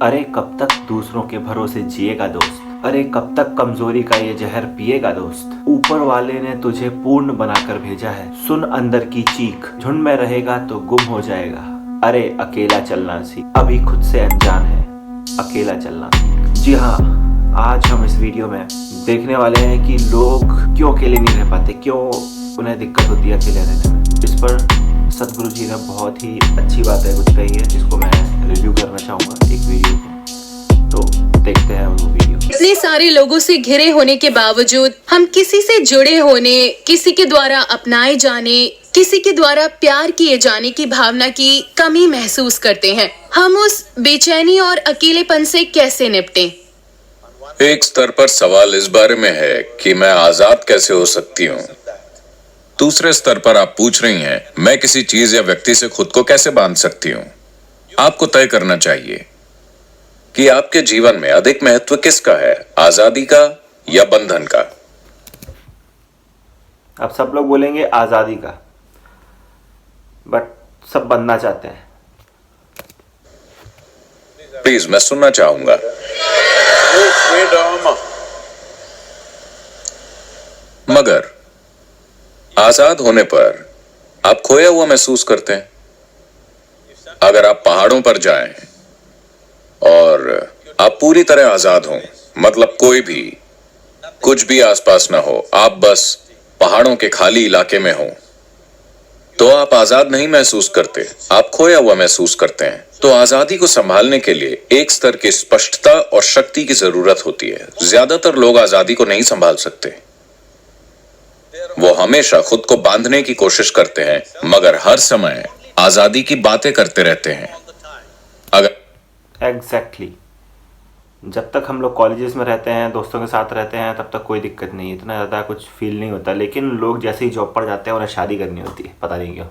अरे कब तक दूसरों के भरोसे जिएगा दोस्त। अरे कब तक कमजोरी का ये जहर पिएगा दोस्त। ऊपर वाले ने तुझे पूर्ण बनाकर भेजा है, सुन अंदर की चीख। झुंड में रहेगा तो गुम हो जाएगा। अरे अकेला चलना सीख, अभी खुद से अनजान है, अकेला चलना सीख। जी हाँ, आज हम इस वीडियो में देखने वाले हैं कि लोग क्यों अकेले नहीं रह पाते, क्यों उन्हें दिक्कत होती है अकेले रहने में। इस पर सदगुरु जी ने बहुत ही अच्छी बात है कुछ कही है, जिसको मैं रिव्यू करना चाहूँगा एक वीडियो को। तो देखते हैं वो वीडियो। इतने सारे लोगों से घिरे होने के बावजूद हम किसी से जुड़े होने, किसी के द्वारा अपनाए जाने, किसी के द्वारा प्यार किए जाने की भावना की कमी महसूस करते हैं। हम उस बेचैनी और अकेलेपन से कैसे निपटें? एक स्तर पर सवाल इस बारे में है कि मैं आजाद कैसे हो सकती हूँ। दूसरे स्तर पर आप पूछ रही हैं मैं किसी चीज या व्यक्ति से खुद को कैसे बांध सकती हूँ। आपको तय करना चाहिए कि आपके जीवन में अधिक महत्व किसका है, आजादी का या बंधन का। अब सब लोग बोलेंगे आज़ादी का, बट सब बनना चाहते हैं। प्लीज मैं सुनना चाहूंगा। मगर आजाद होने पर आप खोया हुआ महसूस करते हैं। अगर आप पहाड़ों पर जाएं और आप पूरी तरह आजाद हों, मतलब कोई भी कुछ भी आसपास ना हो, आप बस पहाड़ों के खाली इलाके में हो, तो आप आजाद नहीं महसूस करते, आप खोया हुआ महसूस करते हैं। तो आजादी को संभालने के लिए एक स्तर की स्पष्टता और शक्ति की जरूरत होती है। ज्यादातर लोग आजादी को नहीं संभाल सकते। वो हमेशा खुद को बांधने की कोशिश करते हैं, मगर हर समय आजादी की बातें करते रहते हैं। अगर एग्जैक्टली जब तक हम लोग कॉलेजेस में रहते हैं, दोस्तों के साथ रहते हैं, तब तक कोई दिक्कत नहीं, इतना ज़्यादा कुछ फील नहीं होता। लेकिन लोग जैसे ही जॉब पर जाते हैं उन्हें शादी करनी होती है, पता नहीं क्यों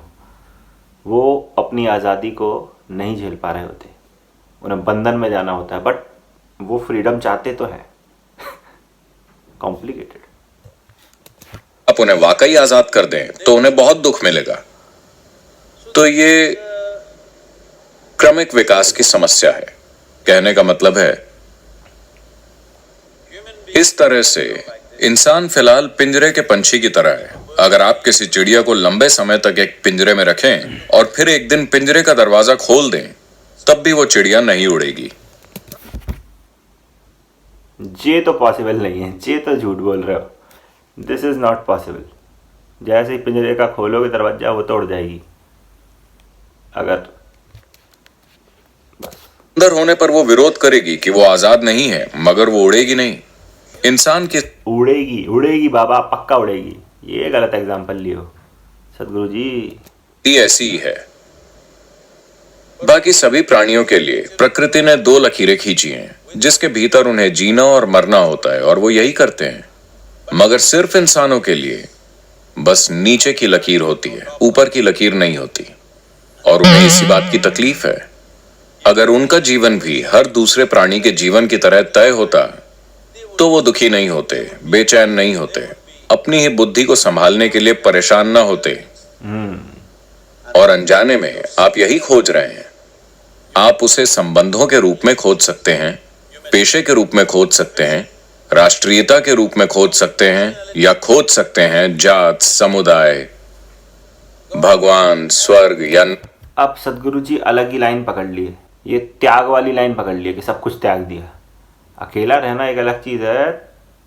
वो अपनी आज़ादी को नहीं झेल पा रहे होते, उन्हें बंधन में जाना होता है। बट वो फ्रीडम चाहते तो हैं। कॉम्प्लिकेटेड। आप उन्हें वाकई आजाद कर दें तो उन्हें बहुत दुख मिलेगा। तो ये क्रमिक विकास की समस्या है। कहने का मतलब है, इस तरह से इंसान फिलहाल पिंजरे के पंछी की तरह है। अगर आप किसी चिड़िया को लंबे समय तक एक पिंजरे में रखें और फिर एक दिन पिंजरे का दरवाजा खोल दें, तब भी वो चिड़िया नहीं उड़ेगी। ये तो पॉसिबल नहीं है, ये तो झूठ बोल रहे हो। This is not possible. जैसे ही पिंजरे का खोलोगे दरवाजा, वो तो उड़ जाएगी। अगर अंदर होने पर वो विरोध करेगी कि वो आजाद नहीं है, मगर वो उड़ेगी नहीं। इंसान की उड़ेगी बाबा, पक्का उड़ेगी। ये गलत एग्जाम्पल लियो सदगुरु जी। ऐसी ही है। बाकी सभी प्राणियों के लिए प्रकृति ने दो लकीरें खींची हैं, जिसके भीतर उन्हें जीना और मरना होता है, और वो यही करते हैं। मगर सिर्फ इंसानों के लिए बस नीचे की लकीर होती है, ऊपर की लकीर नहीं होती। और उन्हें इसी बात की तकलीफ है। अगर उनका जीवन भी हर दूसरे प्राणी के जीवन की तरह तय होता, तो वो दुखी नहीं होते, बेचैन नहीं होते, अपनी ही बुद्धि को संभालने के लिए परेशान ना होते। और अनजाने में आप यही खोज रहे हैं। आप उसे संबंधों के रूप में खोज सकते हैं, पेशे के रूप में खोज सकते हैं, राष्ट्रीयता के रूप में खोज सकते हैं, या खोज सकते हैं जात, समुदाय, भगवान, स्वर्ग या। अब सदगुरु जी अलग ही लाइन पकड़ लिए, ये त्याग वाली लाइन पकड़ लिए कि सब कुछ त्याग दिया। अकेला रहना एक अलग चीज़ है,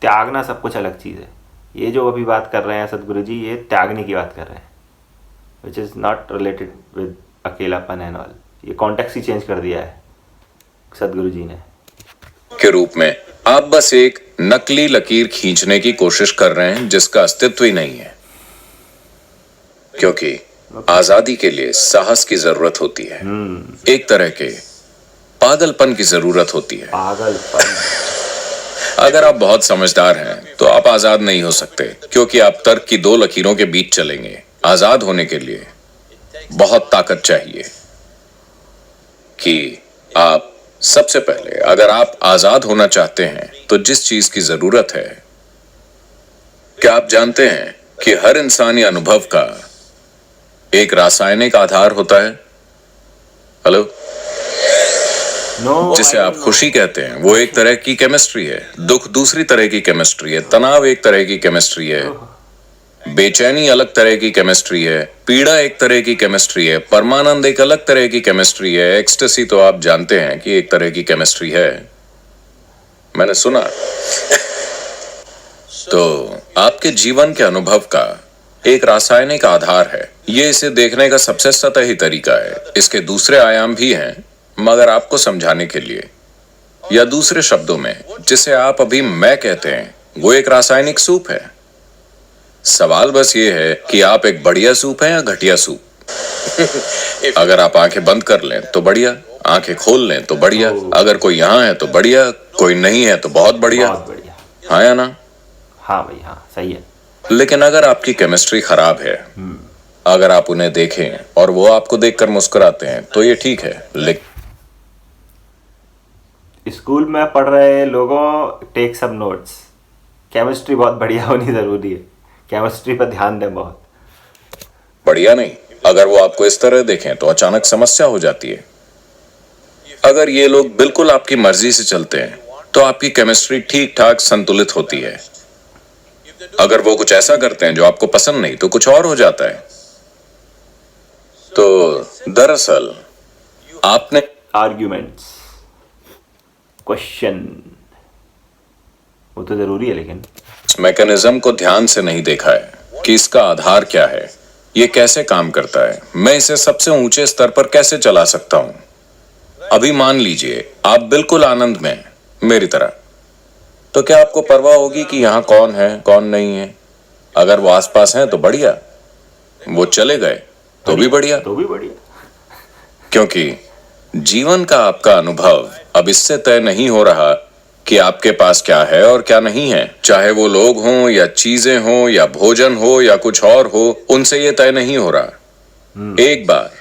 त्यागना सब कुछ अलग चीज़ है। ये जो अभी बात कर रहे हैं सदगुरु जी, ये त्यागने की बात कर रहे हैं, which is not related with अकेलापन एंड ऑल। ये कॉन्टेक्स्ट ही चेंज कर दिया है सदगुरु जी ने। के रूप में आप बस एक नकली लकीर खींचने की कोशिश कर रहे हैं, जिसका अस्तित्व ही नहीं है। क्योंकि आजादी के लिए साहस की जरूरत होती है, एक तरह के पागलपन की जरूरत होती है। पागलपन। अगर आप बहुत समझदार हैं तो आप आजाद नहीं हो सकते, क्योंकि आप तर्क की दो लकीरों के बीच चलेंगे। आजाद होने के लिए बहुत ताकत चाहिए कि आप सबसे पहले, अगर आप आजाद होना चाहते हैं तो जिस चीज की जरूरत है, क्या आप जानते हैं कि हर इंसानी अनुभव का एक रासायनिक आधार होता है? हेलो, नो, जिसे आप खुशी कहते हैं वो एक तरह की केमिस्ट्री है, दुख दूसरी तरह की केमिस्ट्री है, तनाव एक तरह की केमिस्ट्री है, बेचैनी अलग तरह की केमिस्ट्री है, पीड़ा एक तरह की केमिस्ट्री है, परमानंद एक अलग तरह की केमिस्ट्री है, एक्सटेसी तो आप जानते हैं कि एक तरह की केमिस्ट्री है, मैंने सुना। तो आपके जीवन के अनुभव का एक रासायनिक आधार है, ये इसे देखने का सबसे सतही तरीका है। इसके दूसरे आयाम भी हैं, मगर आपको समझाने के लिए, या दूसरे शब्दों में जिसे आप अभी मैं कहते हैं, वो एक रासायनिक सूप है। सवाल बस ये है कि आप एक बढ़िया सूप है या घटिया सूप। अगर आप आंखें बंद कर लें तो बढ़िया, आंखें खोल लें तो बढ़िया, अगर कोई यहाँ है तो बढ़िया, कोई नहीं है तो बहुत बढ़िया। बहुत बढ़िया। हाँ या ना? हाँ भाई, हाँ सही है। लेकिन अगर आपकी केमिस्ट्री खराब है, अगर आप उन्हें देखें और वो आपको देखकर मुस्कुराते हैं तो ये ठीक है, लेकिन स्कूल में पढ़ रहे लोगों, टेक सम नोट्स। केमिस्ट्री बहुत बढ़िया होनी जरूरी है, केमिस्ट्री पर ध्यान दें बहुत। बढ़िया नहीं। अगर वो आपको इस तरह देखें तो अचानक समस्या हो जाती है। अगर ये लोग बिल्कुल आपकी मर्जी से चलते हैं तो आपकी केमिस्ट्री ठीक ठाक संतुलित होती है। अगर वो कुछ ऐसा करते हैं जो आपको पसंद नहीं तो कुछ और हो जाता है। तो दरअसल आपने आर्ग्यूमेंट्स, क्वेश्चन, वो तो जरूरी है, लेकिन इस मैकेनिज्म को ध्यान से नहीं देखा है कि इसका आधार क्या है, ये कैसे काम करता है, मैं इसे सबसे ऊंचे स्तर पर कैसे चला सकता हूं। अभी मान लीजिए आप बिल्कुल आनंद में हैं, मेरी तरह, तो क्या आपको परवाह होगी कि यहां कौन है कौन नहीं है? अगर वो आसपास हैं तो बढ़िया, वो चले गए तो भी बढ़िया, तो भी बढ़िया। क्योंकि जीवन का आपका अनुभव अब इससे तय नहीं हो रहा कि आपके पास क्या है और क्या नहीं है। चाहे वो लोग हों या चीजें हों या भोजन हो या कुछ और हो, उनसे ये तय नहीं हो रहा। एक बार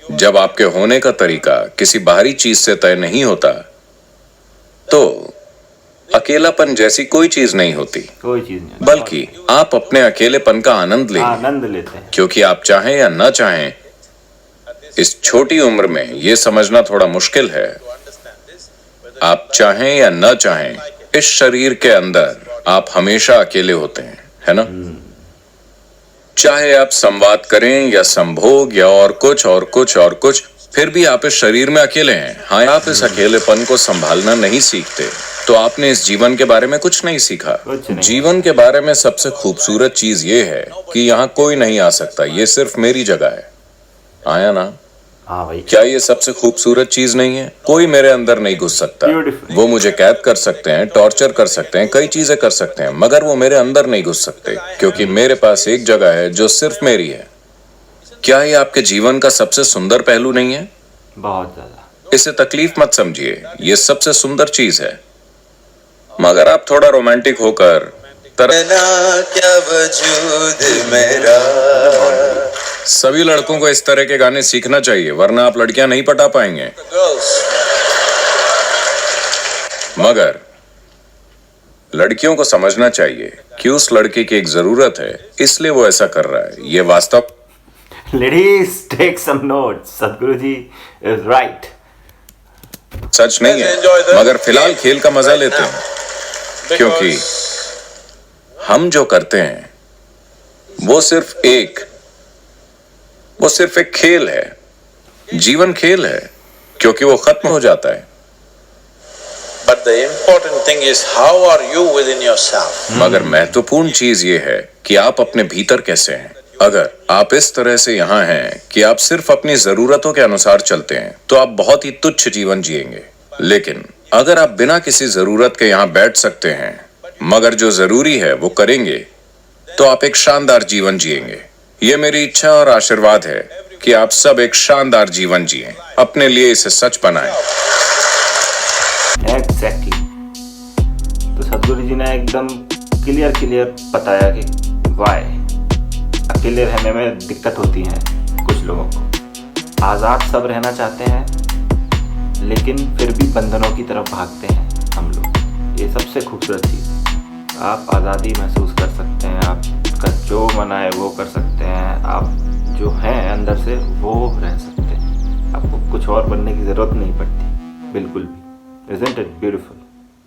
जब आपके होने का तरीका किसी बाहरी चीज से तय नहीं होता तो अकेलापन जैसी कोई चीज नहीं होती, कोई चीज नहीं, बल्कि आप अपने अकेलेपन का आनंद लेते हैं। क्योंकि आप चाहें या ना चाहें, इस छोटी उम्र में यह समझना थोड़ा मुश्किल है, आप चाहें या ना चाहें, इस शरीर के अंदर आप हमेशा अकेले होते हैं, है ना? चाहे आप संवाद करें या संभोग या और कुछ और कुछ और कुछ, फिर भी आप इस शरीर में अकेले हैं। हाँ, आप इस अकेलेपन को संभालना नहीं सीखते तो आपने इस जीवन के बारे में कुछ नहीं सीखा। जीवन के बारे में सबसे खूबसूरत चीज ये है कि यहाँ कोई नहीं आ सकता, ये सिर्फ मेरी जगह है। आया ना? हाँ भाई। क्या ये सबसे खूबसूरत चीज नहीं है? कोई मेरे अंदर नहीं घुस सकता। वो मुझे कैद कर सकते हैं, टॉर्चर कर सकते हैं, कई चीजें कर सकते हैं, मगर वो मेरे अंदर नहीं घुस सकते, क्योंकि मेरे पास एक जगह है जो सिर्फ मेरी है। क्या ये आपके जीवन का सबसे सुंदर पहलू नहीं है? बहुत ज्यादा। इसे तकलीफ मत समझिए, ये सबसे सुंदर चीज है। मगर आप थोड़ा रोमांटिक होकर क्या वजूद मेरा। सभी लड़कों को इस तरह के गाने सीखना चाहिए, वरना आप लड़कियां नहीं पटा पाएंगे। मगर लड़कियों को समझना चाहिए कि उस लड़के की एक जरूरत है, इसलिए वो ऐसा कर रहा है। ये वास्तव लेडीज टेक सम नोट्स, सदगुरु जी इज राइट। सच नहीं है, मगर फिलहाल खेल का मजा लेते हैं, क्योंकि हम जो करते हैं वो सिर्फ एक खेल है। जीवन खेल है, क्योंकि वो खत्म हो जाता है। But the important thing is how are you within yourself? मगर महत्वपूर्ण चीज ये है कि आप अपने भीतर कैसे हैं। अगर आप इस तरह से यहाँ हैं कि आप सिर्फ अपनी जरूरतों के अनुसार चलते हैं तो आप बहुत ही तुच्छ जीवन जिएंगे। लेकिन अगर आप बिना किसी जरूरत के यहाँ बैठ सकते हैं, मगर जो जरूरी है वो करेंगे, तो आप एक शानदार जीवन जिएंगे। ये मेरी इच्छा और आशीर्वाद है कि आप सब एक शानदार जीवन जिएं, अपने लिए इसे सच बनाएं। एग्जैक्टली। तो सदगुरु जी ने एकदम क्लियर बताया कि वाई अकेले रहने में दिक्कत होती है कुछ लोगों को। आज़ाद सब रहना चाहते हैं, लेकिन फिर भी बंधनों की तरफ भागते हैं हम लोग। ये सबसे खूबसूरत चीज़ है। आप आज़ादी महसूस कर सकते हैं, आपका जो मन आए वो कर सकते हैं, आप जो हैं अंदर से वो रह सकते हैं। आपको कुछ और बनने की ज़रूरत नहीं पड़ती। बिल्कुल भी। Isn't it beautiful?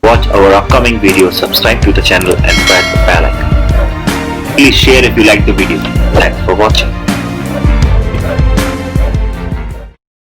Watch our upcoming videos, subscribe to the channel and press the bell icon. Please share if you like the video. Thanks for watching.